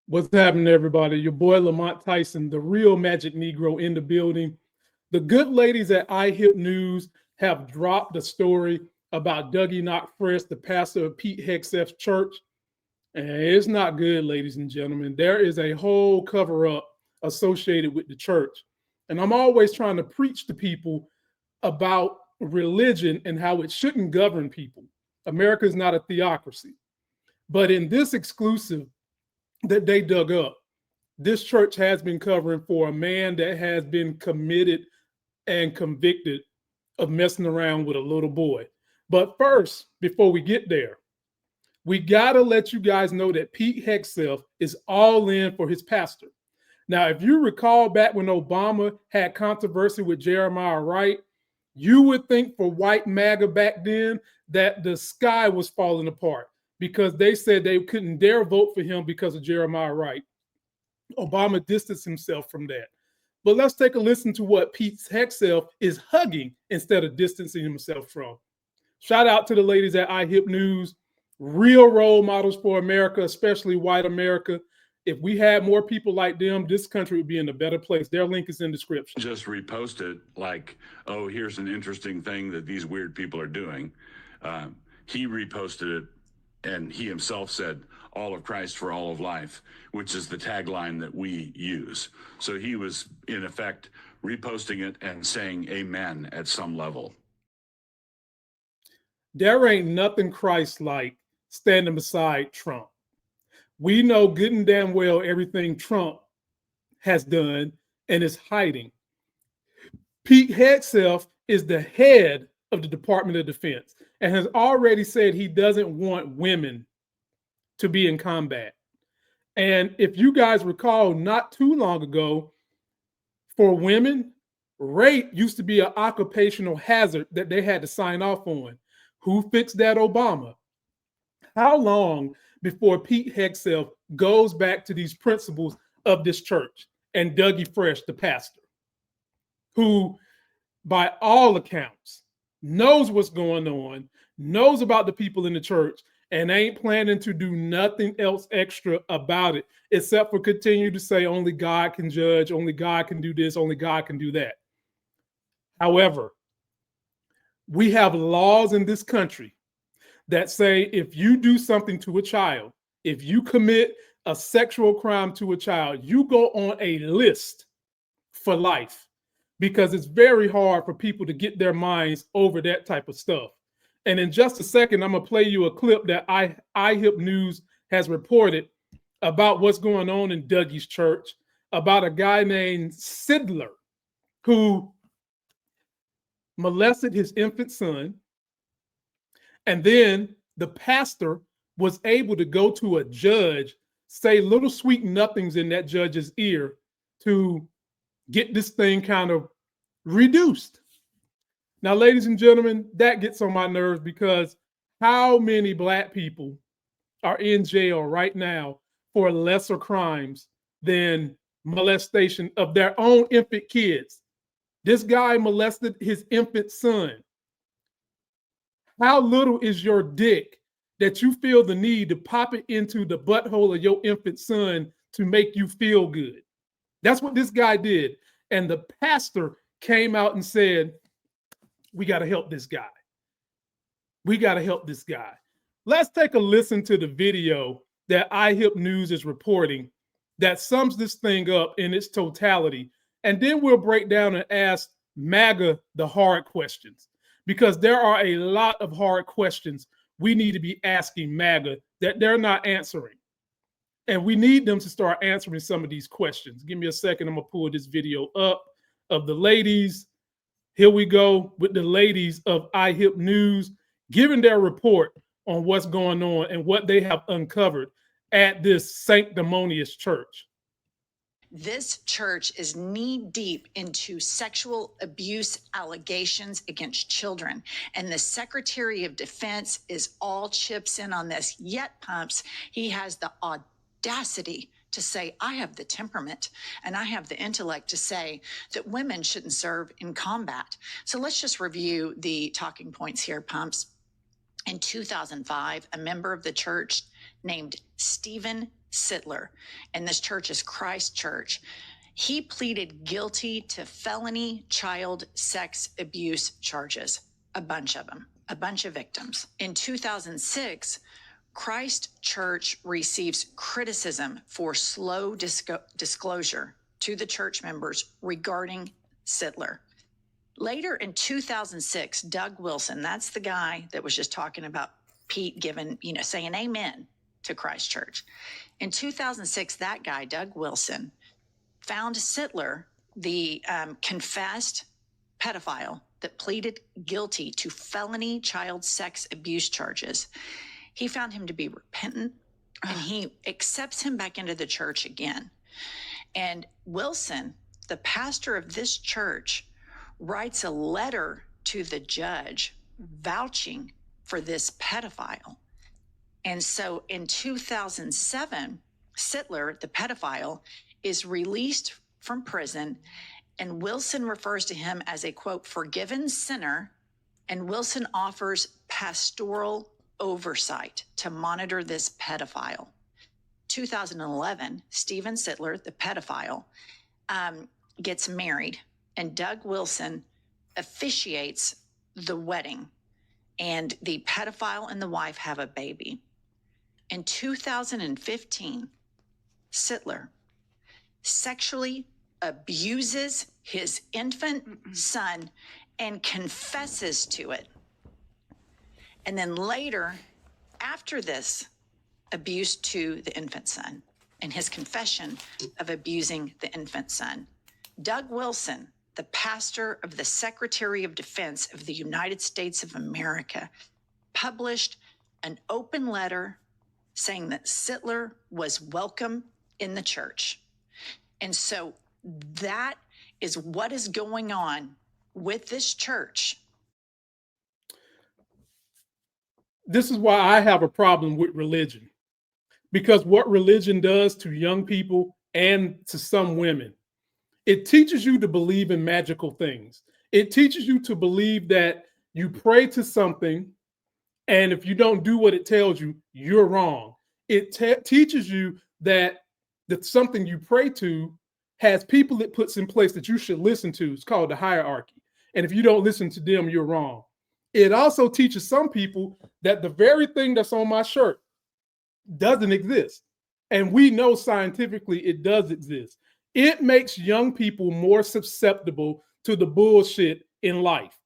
What's happening, everybody? Your boy Lamont Tyson, the real Magic Negro in the building. The good ladies at iHip News have dropped a story about Dougie Not Fresh, the pastor of Pete Hexeff's church. And it's not good, ladies and gentlemen. There is a whole cover up associated with the church. And I'm always trying to preach to people about religion and how it shouldn't govern people. America is not a theocracy. But in this exclusive that they dug up, this church has been covering for a man that has been committed and convicted of messing around with a little boy. But first, before we get there, we got to let you guys know that Pete Hexeff is all in for his pastor. Now, if you recall back when Obama had controversy with Jeremiah Wright, you would think for white MAGA back then that the sky was falling apart because they said they couldn't dare vote for him because of Jeremiah Wright. Obama distanced himself from that. But let's take a listen to what Pete Hexeff is hugging instead of distancing himself from. Shout out to the ladies at iHip News, real role models for America, especially white America. If we had more people like them, this country would be in a better place. Their link is in the description. Just repost it like, oh, here's an interesting thing that these weird people are doing. He reposted it, and he himself said, all of Christ for all of life, which is the tagline that we use. So he was, in effect, reposting it and saying amen at some level. There ain't nothing Christ-like standing beside Trump. We know good and damn well everything Trump has done and is hiding. Pete Hexeff is the head of the Department of Defense and has already said he doesn't want women to be in combat. And if you guys recall, not too long ago, for women, rape used to be an occupational hazard that they had to sign off on. Who fixed that? Obama. How long before Pete Hexeff goes back to these principles of this church and Dougie Fresh, the pastor, who, by all accounts, knows what's going on, knows about the people in the church, and ain't planning to do nothing else extra about it, except for continue to say only God can judge, only God can do this, only God can do that. However, we have laws in this country that say if you do something to a child, if you commit a sexual crime to a child, you go on a list for life, because it's very hard for people to get their minds over that type of stuff. And in just a second, I'm going to play you a clip that iHip News has reported about what's going on in Dougie's church, about a guy named Sidler who molested his infant son. And then the pastor was able to go to a judge, say little sweet nothings in that judge's ear to get this thing kind of reduced. Now, ladies and gentlemen, that gets on my nerves because how many Black people are in jail right now for lesser crimes than molestation of their own infant kids? This guy molested his infant son. How little is your dick that you feel the need to pop it into the butthole of your infant son to make you feel good? That's what this guy did. And the pastor came out and said, we got to help this guy. We got to help this guy. Let's take a listen to the video that iHip News is reporting that sums this thing up in its totality. And then we'll break down and ask MAGA the hard questions, because there are a lot of hard questions we need to be asking MAGA that they're not answering. And we need them to start answering some of these questions. Give me a second. I'm going to pull this video up of the ladies. Here we go with the ladies of iHip News giving their report on what's going on and what they have uncovered at this sanctimonious church. This church is knee deep into sexual abuse allegations against children. And the Secretary of Defense is all chips in on this. Yet, Pumps, he has the audacity to say, I have the temperament and I have the intellect to say that women shouldn't serve in combat. So let's just review the talking points here, Pumps. In 2005, a member of the church named Stephen Sittler, and this church is Christ Church. He pleaded guilty to felony child sex abuse charges, a bunch of them, a bunch of victims. In 2006, Christ Church receives criticism for slow disclosure to the church members regarding Sittler. Later in 2006, Doug Wilson, that's the guy that was just talking about Pete giving, saying amen to Christ Church. In 2006, that guy, Doug Wilson, found Sittler, the confessed pedophile that pleaded guilty to felony child sex abuse charges. He found him to be repentant, and he accepts him back into the church again. And Wilson, the pastor of this church, writes a letter to the judge vouching for this pedophile. And so in 2007, Sittler, the pedophile, is released from prison, and Wilson refers to him as a, quote, forgiven sinner, and Wilson offers pastoral oversight to monitor this pedophile. 2011, Stephen Sittler, the pedophile, gets married, and Doug Wilson officiates the wedding, and the pedophile and the wife have a baby. In 2015, Sittler sexually abuses his infant son and confesses to it. And then later, after this abuse to the infant son and his confession of abusing the infant son, Doug Wilson, the pastor of the Secretary of Defense of the United States of America, published an open letter saying that Sittler was welcome in the church. And so that is what is going on with this church. This is why I have a problem with religion, because what religion does to young people and to some women, it teaches you to believe in magical things. It teaches you to believe that you pray to something, and if you don't do what it tells you, you're wrong. It teaches you that something you pray to has people it puts in place that you should listen to. It's called the hierarchy. And if you don't listen to them, you're wrong. It also teaches some people that the very thing that's on my shirt doesn't exist. And we know scientifically it does exist. It makes young people more susceptible to the bullshit in life.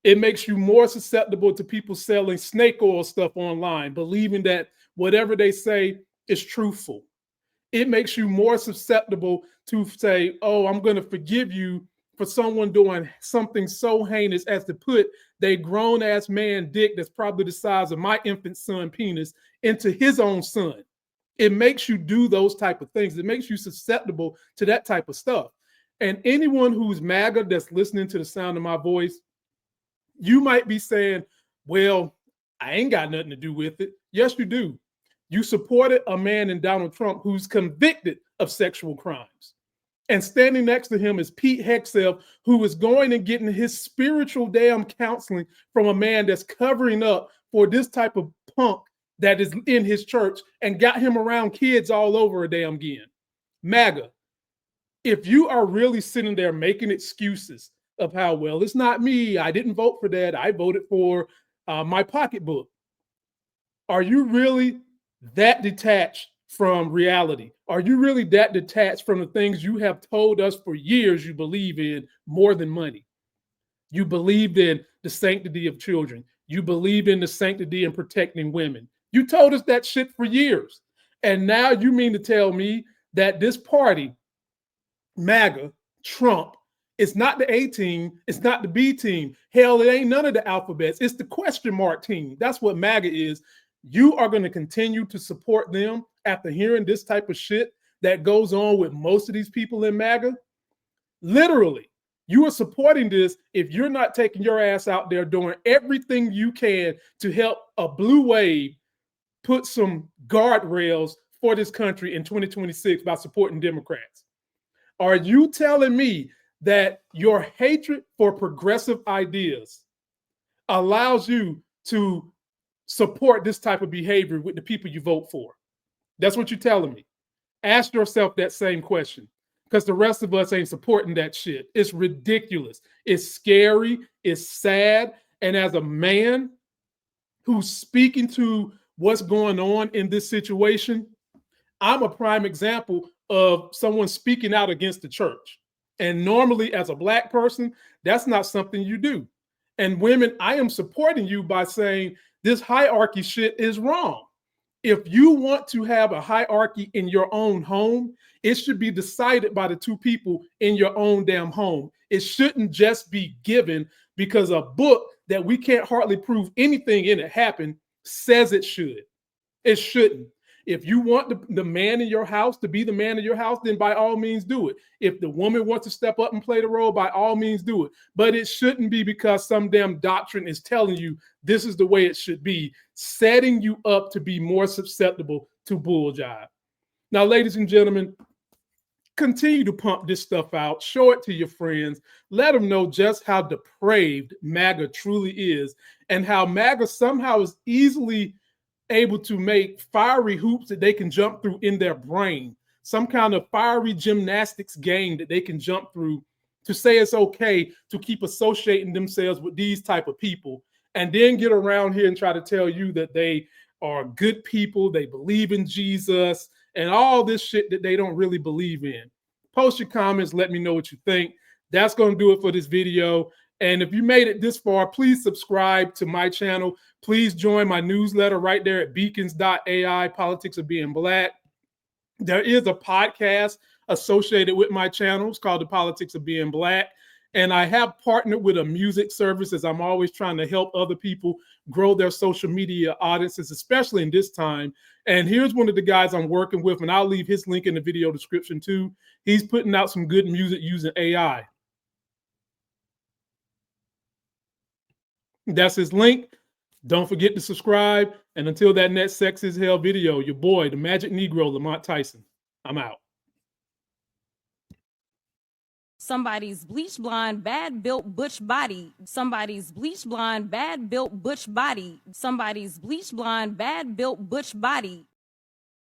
It makes you more susceptible to people selling snake oil stuff online, believing that whatever they say is truthful. It makes you more susceptible to say, oh, I'm going to forgive you for someone doing something so heinous as to put their grown-ass man dick that's probably the size of my infant son penis into his own son. It makes you do those type of things. It makes you susceptible to that type of stuff. And anyone who's MAGA that's listening to the sound of my voice, you might be saying, well, I ain't got nothing to do with it. Yes, you do. You supported a man in Donald Trump who's convicted of sexual crimes. And standing next to him is Pete Hexeff, who is going and getting his spiritual damn counseling from a man that's covering up for this type of punk that is in his church and got him around kids all over a damn again. MAGA, if you are really sitting there making excuses of how, well, it's not me, I didn't vote for that, I voted for my pocketbook. Are you really that detached from reality? Are you really that detached from the things you have told us for years you believe in more than money? You believed in the sanctity of children. You believed in the sanctity and protecting women. You told us that shit for years. And now you mean to tell me that this party, MAGA, Trump, it's not the A team, it's not the B team. Hell, it ain't none of the alphabets. It's the question mark team. That's what MAGA is. You are going to continue to support them after hearing this type of shit that goes on with most of these people in MAGA? Literally, you are supporting this if you're not taking your ass out there doing everything you can to help a blue wave put some guardrails for this country in 2026 by supporting Democrats. Are you telling me that your hatred for progressive ideas allows you to support this type of behavior with the people you vote for? That's what you're telling me. Ask yourself that same question, because the rest of us ain't supporting that shit. It's ridiculous. It's scary. It's sad. And as a man who's speaking to what's going on in this situation, I'm a prime example of someone speaking out against the church. And normally, as a Black person, that's not something you do. And women, I am supporting you by saying this hierarchy shit is wrong. If you want to have a hierarchy in your own home, it should be decided by the two people in your own damn home. It shouldn't just be given because a book that we can't hardly prove anything in it happened says it should. It shouldn't. If you want the man in your house to be the man in your house, then by all means do it. If the woman wants to step up and play the role, by all means do it. But it shouldn't be because some damn doctrine is telling you this is the way it should be, setting you up to be more susceptible to bull jive. Now, ladies and gentlemen, continue to pump this stuff out. Show it to your friends. Let them know just how depraved MAGA truly is and how MAGA somehow is easily able to make fiery hoops that they can jump through in their brain, some kind of fiery gymnastics game that they can jump through to say it's okay to keep associating themselves with these type of people, and then get around here and try to tell you that they are good people, they believe in Jesus, and all this shit that they don't really believe in. Post your comments, let me know what you think. That's going to do it for this video. And if you made it this far, please subscribe to my channel. Please join my newsletter right there at beacons.ai, Politics of Being Black. There is a podcast associated with my channel. It's called The Politics of Being Black. And I have partnered with a music service, as I'm always trying to help other people grow their social media audiences, especially in this time. And here's one of the guys I'm working with, and I'll leave his link in the video description too. He's putting out some good music using AI. That's his link. Don't forget to subscribe. And until that next Sex is Hell video, your boy, the Magic Negro, Lamont Tyson. I'm out. Somebody's bleach blonde, bad built butch body. Somebody's bleach blonde, bad built butch body. Somebody's bleach blonde, bad built butch body.